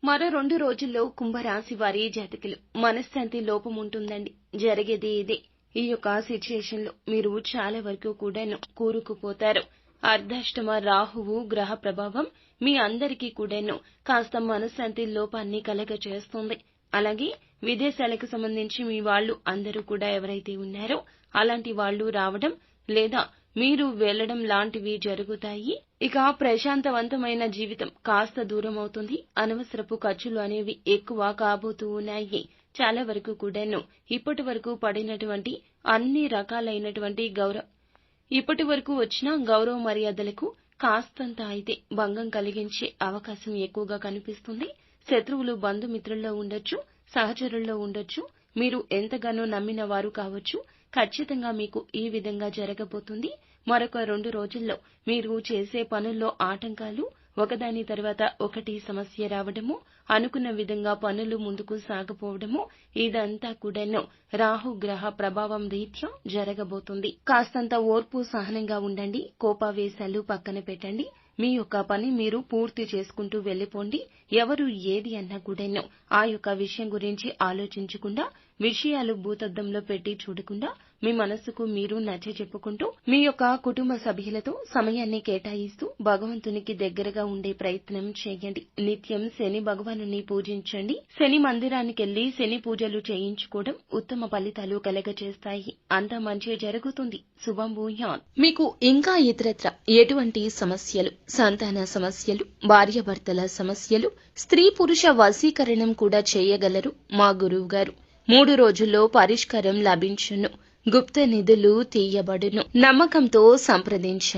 మరో 2 రోజుల్లో కుంభరాశి వారి జాతకులు మనశ్శాంతి లోపం ఉంటుందండి. జరిగేది ఇదే. ఈ యొక్క సిచ్యుయేషన్ లో మీరు చాలా వరకు కూడాను కూరుకుపోతారు. అర్ధాష్టమ రాహువు గ్రహ ప్రభావం మీ అందరికీ కూడాను కాస్త మనశ్శాంతి లోపాన్ని కలగచేస్తుంది. అలాగే విదేశాలకు సంబంధించి మీ వాళ్ళు అందరూ కూడా ఎవరైతే ఉన్నారో అలాంటి వాళ్ళు రావడం లేదా మీరు వెళ్లడం లాంటివి జరుగుతాయి. ఇక ప్రశాంతవంతమైన జీవితం కాస్త దూరం అవుతుంది. అనవసరపు ఖర్చులు అనేవి ఎక్కువ కాబోతూ ఉన్నాయి. చాలా వరకు కూడాను ఇప్పటి వరకు పడినటువంటి అన్ని రకాలైనటువంటి ఇప్పటి వరకు వచ్చిన గౌరవ మర్యాదలకు కాస్తంత అయితే భంగం కలిగించే అవకాశం ఎక్కువగా కనిపిస్తుంది. శత్రువులు బంధుమిత్రుల్లో ఉండొచ్చు, సహచరుల్లో ఉండొచ్చు, మీరు ఎంతగానో నమ్మిన వారు కావచ్చు. ఖచ్చితంగా మీకు ఈ విధంగా జరగబోతుంది. మరొక 2 రోజుల్లో మీరు చేసే పనుల్లో ఆటంకాలు ఒకదాని తర్వాత ఒకటి సమస్య రావడము, అనుకున్న విధంగా పనులు ముందుకు సాగపోవడము, ఇదంతా కూడాను రాహుగ్రహ ప్రభావం రీత్యా జరగబోతుంది. కాస్తంత ఓర్పు సహనంగా ఉండండి. కోపావేశాలు పక్కన పెట్టండి. మీ యొక్క పని మీరు పూర్తి చేసుకుంటూ వెళ్లిపోండి. ఎవరు ఏది అన్నా కూడాను ఆ యొక్క విషయం గురించి ఆలోచించకుండా, విషయాలు భూతద్దంలో పెట్టి చూడకుండా మీ మనస్సుకు మీరు నచ్చజెప్పుకుంటూ మీ యొక్క కుటుంబ సభ్యులతో సమయాన్ని కేటాయిస్తూ భగవంతునికి దగ్గరగా ఉండే ప్రయత్నం చేయండి. నిత్యం శని భగవానుని పూజించండి. శని మందిరానికెళ్లి శని పూజలు చేయించుకోవడం ఉత్తమ ఫలితాలు కలగజేస్తాయి. అంతా మంచి జరుగుతుంది. శుభం భూయాత్. మీకు ఇంకా ఇతరత్ర ఎటువంటి సమస్యలు, సంతాన సమస్యలు, భార్యాభర్తల సమస్యలు, స్త్రీ పురుష వశీకరణం కూడా చేయగలరు మా గురువు గారు. 3 రోజుల్లో పరిష్కారం లభించును. గుప్త నిధులు తీయబడును. నమ్మకంతో సంప్రదించండి.